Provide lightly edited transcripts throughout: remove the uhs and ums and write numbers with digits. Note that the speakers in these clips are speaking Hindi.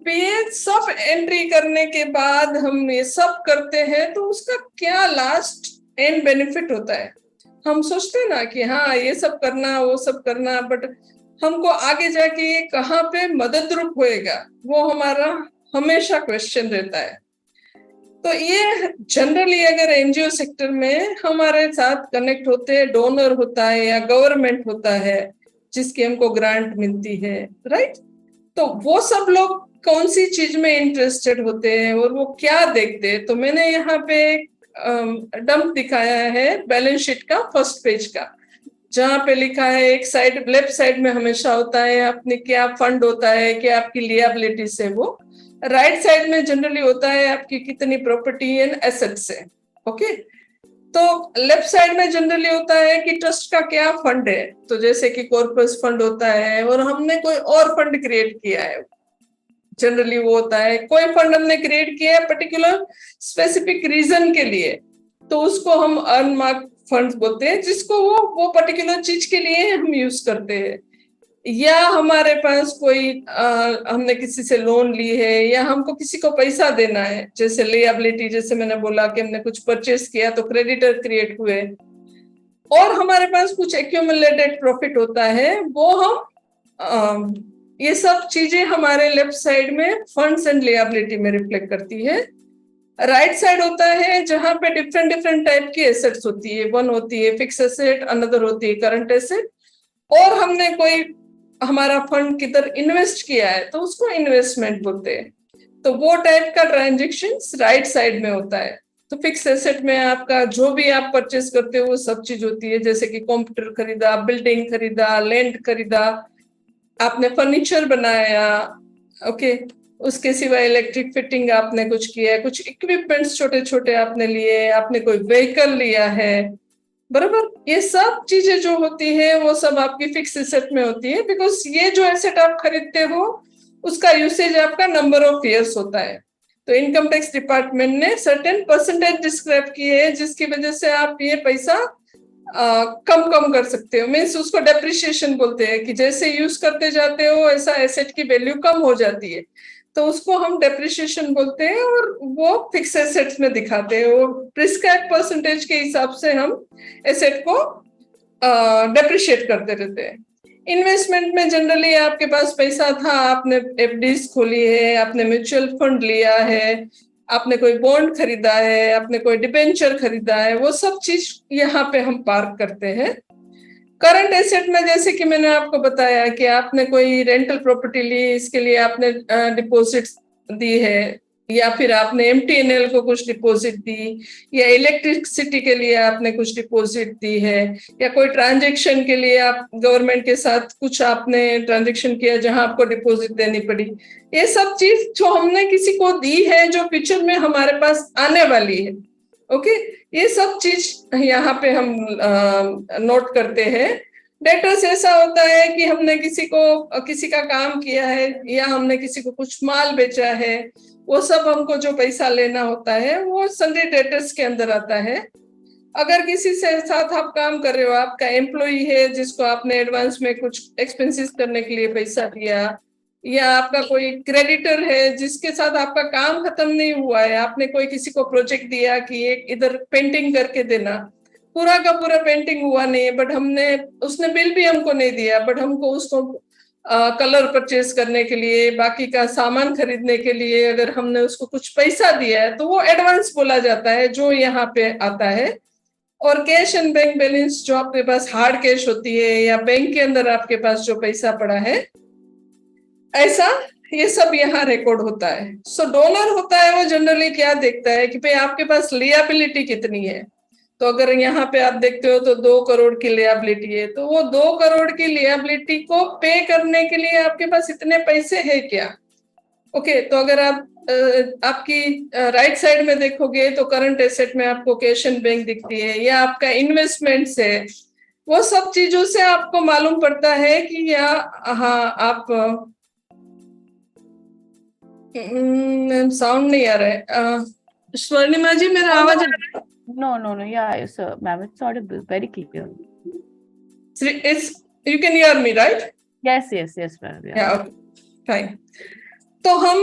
ये सब एंट्री करने के बाद हम ये सब करते हैं तो उसका क्या लास्ट एंड बेनिफिट होता है? हम सोचते हैं ना कि हाँ ये सब करना वो सब करना, बट हमको आगे जाके ये कहाँ पे मददरूप होएगा वो हमारा हमेशा क्वेश्चन रहता है। तो ये जनरली अगर एनजीओ सेक्टर में हमारे साथ कनेक्ट होते हैं, डोनर होता है या गवर्नमेंट होता है जिसकी हमको ग्रांट मिलती है, राइट? तो वो सब लोग कौन सी चीज में इंटरेस्टेड होते हैं और वो क्या देखते हैं? तो मैंने यहाँ पे डंप दिखाया है बैलेंस शीट का फर्स्ट पेज का, जहाँ पे लिखा है एक साइड लेफ्ट साइड में हमेशा होता है अपने क्या फंड होता है, क्या आपकी लिएबिलिटीज है, वो राइट साइड में जनरली होता है आपकी कितनी प्रॉपर्टी एंड एसेट्स है। ओके, तो लेफ्ट साइड में जनरली होता है कि ट्रस्ट का क्या फंड है, तो जैसे कि कॉर्पस फंड होता है और हमने कोई और फंड क्रिएट किया है, जनरली वो होता है कोई फंड हमने क्रिएट किया है पर्टिकुलर स्पेसिफिक रीजन के लिए, तो उसको हम अनमार्क फंड बोलते हैं, जिसको वो पर्टिकुलर चीज के लिए हम यूज करते हैं। या हमारे पास कोई हमने किसी से लोन ली है या हमको किसी को पैसा देना है, जैसे लिएबिलिटी, जैसे मैंने बोला कि हमने कुछ परचेस किया तो क्रेडिटर क्रिएट हुए, और हमारे पास कुछ एक्यूमुलेटेड प्रॉफिट होता है, वो हम ये सब चीजें हमारे लेफ्ट साइड में फंड्स एंड लिएबिलिटी में रिफ्लेक्ट करती है। राइट साइड होता है जहां पे डिफरेंट डिफरेंट टाइप की एसेट्स होती है, वन होती है फिक्स एसेट, अनदर होती है करंट एसेट, और हमने कोई हमारा फंड किधर इन्वेस्ट किया है तो उसको इन्वेस्टमेंट बोलते हैं। तो वो टाइप का ट्रांजेक्शन्स राइट साइड में होता है। तो फिक्स एसेट में आपका जो भी आप परचेस करते हो वो सब चीज होती है, जैसे कि कंप्यूटर खरीदा, बिल्डिंग खरीदा, लैंड खरीदा, आपने फर्नीचर बनाया, ओके, उसके सिवा इलेक्ट्रिक फिटिंग आपने कुछ किया है, कुछ इक्विपमेंट्स छोटे छोटे आपने लिए, आपने कोई व्हीकल लिया है, बराबर। ये सब चीजें जो होती है वो सब आपकी फिक्स एसेट में होती है, बिकॉज ये जो एसेट आप खरीदते हो उसका यूसेज आपका नंबर ऑफ ईयर्स होता है। तो इनकम टैक्स डिपार्टमेंट ने सर्टेन परसेंटेज डिस्क्राइब किए है जिसकी वजह से आप ये पैसा कम कर सकते हो, मीन्स उसको डेप्रिसिएशन बोलते हैं, कि जैसे यूज करते जाते हो ऐसा एसेट की वैल्यू कम हो जाती है, तो उसको हम डेप्रिसिएशन बोलते हैं, और वो फिक्स एसेट्स में दिखाते हैं, और प्रिस्क्राइब परसेंटेज के हिसाब से हम एसेट को डेप्रिशिएट करते रहते हैं। इन्वेस्टमेंट में जनरली आपके पास पैसा था, आपने एफडीज खोली है, आपने म्यूचुअल फंड लिया है, आपने कोई बॉन्ड खरीदा है, आपने कोई डिबेंचर खरीदा है, वो सब चीज यहाँ पे हम पार्क करते हैं। करंट एसेट में जैसे कि मैंने आपको बताया कि आपने कोई रेंटल प्रॉपर्टी ली, इसके लिए आपने डिपॉजिट दी है, या फिर आपने एमटीएनएल को कुछ डिपॉजिट दी, या इलेक्ट्रिसिटी के लिए आपने कुछ डिपॉजिट दी है, या कोई ट्रांजैक्शन के लिए आप गवर्नमेंट के साथ कुछ आपने ट्रांजैक्शन किया जहां आपको डिपॉजिट देनी पड़ी। ये सब चीज जो हमने किसी को दी है जो फ्यूचर में हमारे पास आने वाली है, ओके, ये सब चीज यहाँ पे हम नोट करते हैं। डेटर्स ऐसा होता है कि हमने किसी का काम किया है या हमने किसी को कुछ माल बेचा है, वो सब हमको जो पैसा लेना होता है वो सन्ड्री डेटर्स के अंदर आता है। अगर किसी से साथ आप काम कर रहे हो, आपका एम्प्लॉई है जिसको आपने एडवांस में कुछ एक्सपेंसेस करने के लिए पैसा दिया, या आपका कोई क्रेडिटर है जिसके साथ आपका काम खत्म नहीं हुआ है, आपने कोई किसी को प्रोजेक्ट दिया कि एक इधर पेंटिंग करके देना, पूरा का पूरा पेंटिंग हुआ नहीं है, बट उसने बिल भी हमको नहीं दिया, बट हमको उसको कलर परचेज करने के लिए, बाकी का सामान खरीदने के लिए अगर हमने उसको कुछ पैसा दिया है तो वो एडवांस बोला जाता है, जो यहाँ पे आता है। और कैश एंड बैंक बैलेंस, जो आपके पास हार्ड कैश होती है या बैंक के अंदर आपके पास जो पैसा पड़ा है, ऐसा ये सब यहाँ रिकॉर्ड होता है। सो डोनर होता है वो जनरली क्या देखता है कि भाई आपके पास लिएबिलिटी कितनी है। तो अगर यहाँ पे आप देखते हो तो 2 करोड़ की लिएबिलिटी है, तो वो 2 करोड़ की लिएबिलिटी को पे करने के लिए आपके पास इतने पैसे है क्या? ओके, तो अगर आप आपकी राइट साइड में देखोगे तो करंट एसेट में आपको कैश एंड बैंक दिखती है, या आपका इन्वेस्टमेंट्स है, वो सब चीजों से आपको मालूम पड़ता है कि या हाँ आप साउंड नहीं आ रहा है स्वर्णिमा जी, मेरा आवाज आ रहा है? No, yeah, yes, ma'am, it's audible, very clear. You can hear me, right? Yes, ma'am. Yeah, okay, fine. तो हम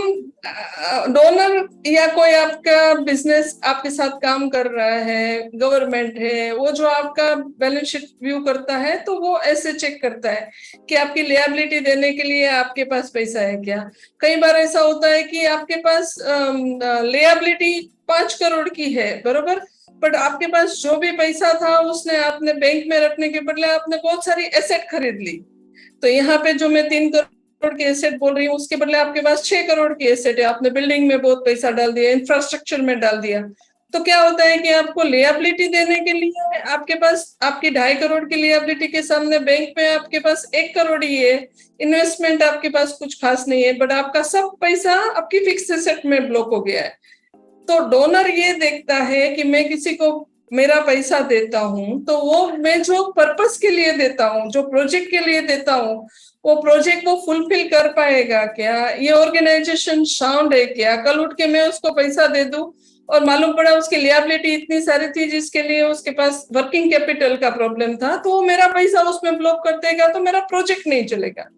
डोनर या कोई आपका बिजनेस आपके साथ काम कर रहा है, गवर्नमेंट है, वो जो आपका बैलेंस शीट व्यू करता है तो वो ऐसे चेक करता है कि आपकी लिएबिलिटी देने के लिए आपके पास पैसा है क्या। कई बार ऐसा होता है कि आपके पास लिएबिलिटी 5 करोड़ की है, बरोबर, बट आपके पास जो भी पैसा था उसने आपने बैंक में रखने के बदले आपने बहुत सारी एसेट खरीद ली। तो यहाँ पे जो मैं 3 करोड़ की एसेट बोल रही हूँ उसके बदले आपके पास 6 करोड़ की एसेट है, आपने बिल्डिंग में बहुत पैसा डाल दिया, इंफ्रास्ट्रक्चर में डाल दिया। तो क्या होता है कि आपको लिएबिलिटी देने के लिए आपके पास आपकी 2.5 करोड़ की लिएबिलिटी के सामने बैंक में आपके पास 1 करोड़ ही है, इन्वेस्टमेंट आपके पास कुछ खास नहीं है, बट आपका सब पैसा आपकी फिक्स एसेट में ब्लॉक हो गया है। तो डोनर ये देखता है कि मैं किसी को मेरा पैसा देता हूं तो वो मैं जो पर्पस के लिए देता हूं, जो प्रोजेक्ट के लिए देता हूं, वो प्रोजेक्ट वो फुलफिल कर पाएगा क्या, ये ऑर्गेनाइजेशन साउंड है क्या। कल उठ के मैं उसको पैसा दे दूं और मालूम पड़ा उसकी लिएबिलिटी इतनी सारी थी जिसके लिए उसके पास वर्किंग कैपिटल का प्रॉब्लम था, तो वो मेरा पैसा उसमें ब्लॉक कर देगा, तो मेरा प्रोजेक्ट नहीं चलेगा।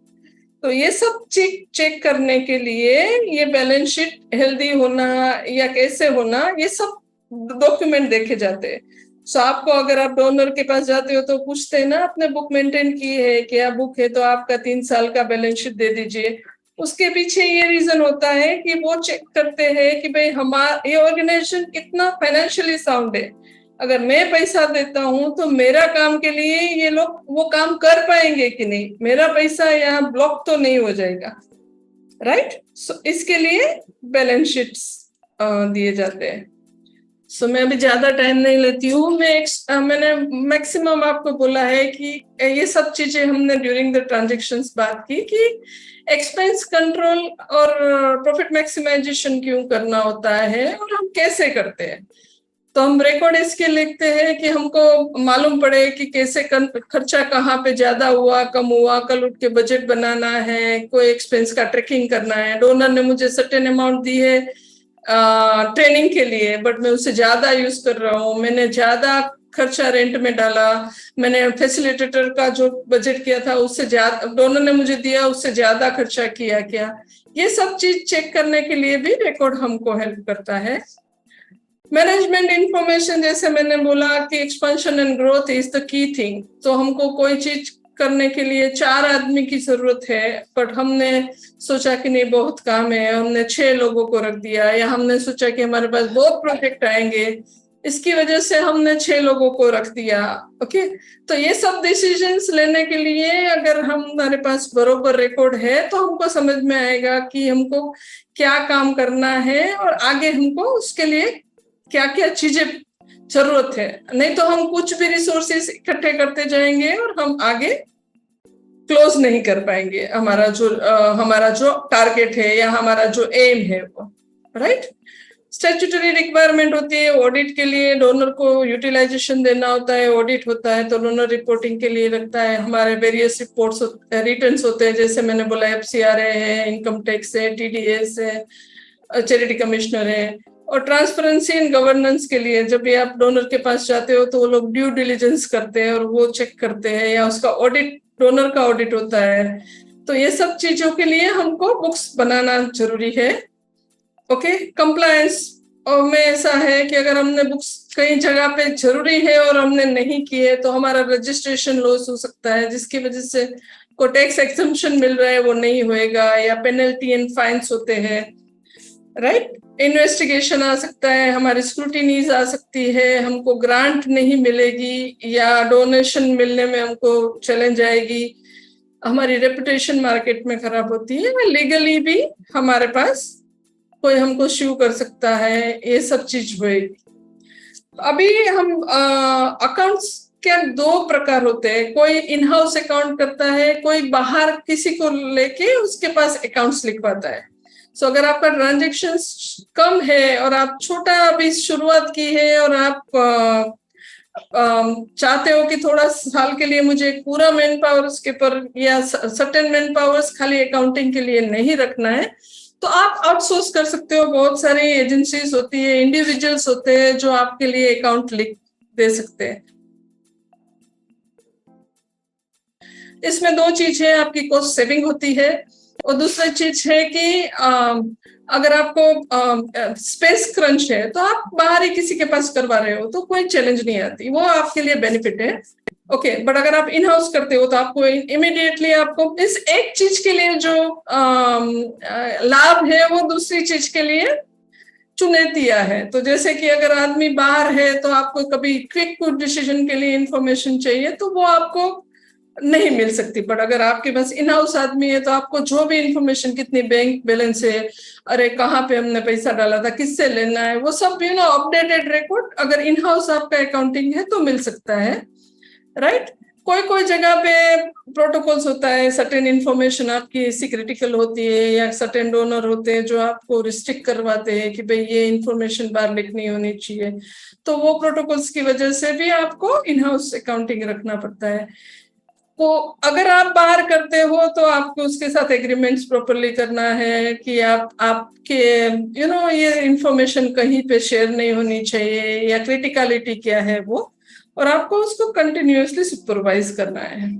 तो ये सब चेक करने के लिए ये बैलेंस शीट हेल्दी होना या कैसे होना, ये सब डॉक्यूमेंट देखे जाते हैं। सो आपको अगर आप डोनर के पास जाते हो तो पूछते हैं ना आपने बुक मेंटेन की है क्या, बुक है तो आपका 3 साल का बैलेंस शीट दे दीजिए। उसके पीछे ये रीजन होता है कि वो चेक करते हैं कि भाई हमारा ये ऑर्गेनाइजेशन कितना फाइनेंशियली साउंड है। अगर मैं पैसा देता हूं तो मेरा काम के लिए ये लोग वो काम कर पाएंगे कि नहीं, मेरा पैसा यहाँ ब्लॉक तो नहीं हो जाएगा, राइट। सो इसके लिए बैलेंस शीट्स दिए जाते हैं। सो मैं अभी ज्यादा टाइम नहीं लेती हूँ। मैंने मैक्सिमम आपको बोला है कि ये सब चीजें हमने ड्यूरिंग द ट्रांजेक्शन्स बात की कि एक्सपेंस कंट्रोल और प्रॉफिट मैक्सिमाइजेशन क्यों करना होता है और हम कैसे करते हैं। तो हम रिकॉर्ड इसके लिखते हैं कि हमको मालूम पड़े कि कैसे खर्चा कहाँ पे ज्यादा हुआ कम हुआ, कल उठ के बजट बनाना है, कोई एक्सपेंस का ट्रैकिंग करना है। डोनर ने मुझे सर्टेन अमाउंट दी है ट्रेनिंग के लिए, बट मैं उससे ज्यादा यूज कर रहा हूँ, मैंने ज्यादा खर्चा रेंट में डाला, मैंने फैसिलिटेटर का जो बजट किया था उससे ज्यादा डोनर ने मुझे दिया, उससे ज्यादा खर्चा किया क्या। ये सब चीज चेक करने के लिए भी रिकॉर्ड हमको हेल्प करता है। मैनेजमेंट इंफॉर्मेशन, जैसे मैंने बोला कि expansion and growth is the key thing. तो हमको कोई चीज करने के लिए 4 आदमी की जरूरत है, बट हमने सोचा कि नहीं बहुत काम है, हमने 6 लोगों को रख दिया, या हमने सोचा कि हमारे पास बहुत प्रोजेक्ट आएंगे इसकी वजह से हमने 6 लोगों को रख दिया। ओके, तो ये सब डिसीजंस लेने के लिए अगर हमारे पास बरोबर रिकॉर्ड है तो हमको समझ में आएगा कि हमको क्या काम करना है और आगे हमको उसके लिए क्या क्या चीजें जरूरत है। नहीं तो हम कुछ भी रिसोर्सेस इकट्ठे करते जाएंगे और हम आगे क्लोज नहीं कर पाएंगे हमारा जो टारगेट है या हमारा जो एम है वो, राइट। स्टैट्यूटरी रिक्वायरमेंट होती है ऑडिट के लिए, डोनर को यूटिलाइजेशन देना होता है, ऑडिट होता है तो डोनर रिपोर्टिंग के लिए लगता है। हमारे वेरियस रिपोर्ट्स रिटर्न्स होते हैं, जैसे मैंने बोला FCRA है, इनकम टैक्स है, TDS है, चैरिटी कमिश्नर है। और ट्रांसपेरेंसी एंड गवर्नेंस के लिए जब भी आप डोनर के पास जाते हो तो वो लोग ड्यू डिलिजेंस करते हैं और वो चेक करते हैं, या उसका ऑडिट डोनर का ऑडिट होता है। तो ये सब चीजों के लिए हमको बुक्स बनाना जरूरी है। ओके, कंप्लायंस में ऐसा है कि अगर हमने बुक्स कई जगह पे जरूरी है और हमने नहीं किए तो हमारा रजिस्ट्रेशन लॉस हो सकता है, जिसकी वजह से को टैक्स एक्सम्पशन मिल रहा है वो नहीं होएगा, या पेनल्टी एंड फाइन्स होते हैं, राइट। इन्वेस्टिगेशन आ सकता है, हमारी स्क्रूटिनीज आ सकती है, हमको ग्रांट नहीं मिलेगी या डोनेशन मिलने में हमको चैलेंज आएगी, हमारी रेपुटेशन मार्केट में खराब होती है, लीगली भी हमारे पास कोई हमको श्यू कर सकता है, ये सब चीज होएगी। अभी हम अकाउंट्स के 2 प्रकार होते हैं, कोई इन हाउस अकाउंट करता है, कोई बाहर किसी को लेके उसके पास अकाउंट्स लिखवाता है। सो अगर आपका ट्रांजेक्शन्स कम है और आप छोटा अभी शुरुआत की है और आप चाहते हो कि थोड़ा साल के लिए मुझे पूरा मैन पावर उसके पर या सर्टेन मैन पावर्स खाली अकाउंटिंग के लिए नहीं रखना है, तो आप आउटसोर्स कर सकते हो। बहुत सारी एजेंसीज होती है, इंडिविजुअल्स होते हैं जो आपके लिए अकाउंट लिख दे सकते हैं। इसमें 2 चीज है, आपकी कॉस्ट सेविंग होती है और दूसरी चीज है कि अगर आपको स्पेस क्रंच है तो आप बाहर ही किसी के पास करवा रहे हो तो कोई चैलेंज नहीं आती, वो आपके लिए बेनिफिट है। ओके, बट अगर आप इन हाउस करते हो तो आपको इमिडिएटली आपको इस एक चीज के लिए जो लाभ है वो दूसरी चीज के लिए चुनौतियां है। तो जैसे कि अगर आदमी बाहर है तो आपको कभी क्विक डिसीजन के लिए इंफॉर्मेशन चाहिए तो वो आपको नहीं मिल सकती, बट अगर आपके पास इन हाउस आदमी है तो आपको जो भी इंफॉर्मेशन, कितनी बैंक बैलेंस है, अरे कहाँ पे हमने पैसा डाला था, किससे लेना है, वो सब अपडेटेड रिकॉर्ड अगर इन हाउस आपका अकाउंटिंग है तो मिल सकता है, राइट। कोई कोई जगह पे प्रोटोकॉल्स होता है, सर्टेन इंफॉर्मेशन आपकी ऐसी क्रिटिकल होती है या सर्टेन डोनर होते हैं जो आपको रिस्ट्रिक्ट करवाते हैं कि भाई ये इंफॉर्मेशन बाहर लीक नहीं होनी चाहिए, तो वो प्रोटोकॉल्स की वजह से भी आपको इन हाउस अकाउंटिंग रखना पड़ता है। तो अगर आप बाहर करते हो तो आपको उसके साथ एग्रीमेंट्स प्रॉपरली करना है कि आपके ये इंफॉर्मेशन कहीं पे शेयर नहीं होनी चाहिए या क्रिटिकलिटी क्या है वो, और आपको उसको कंटिन्यूअसली सुपरवाइज करना है।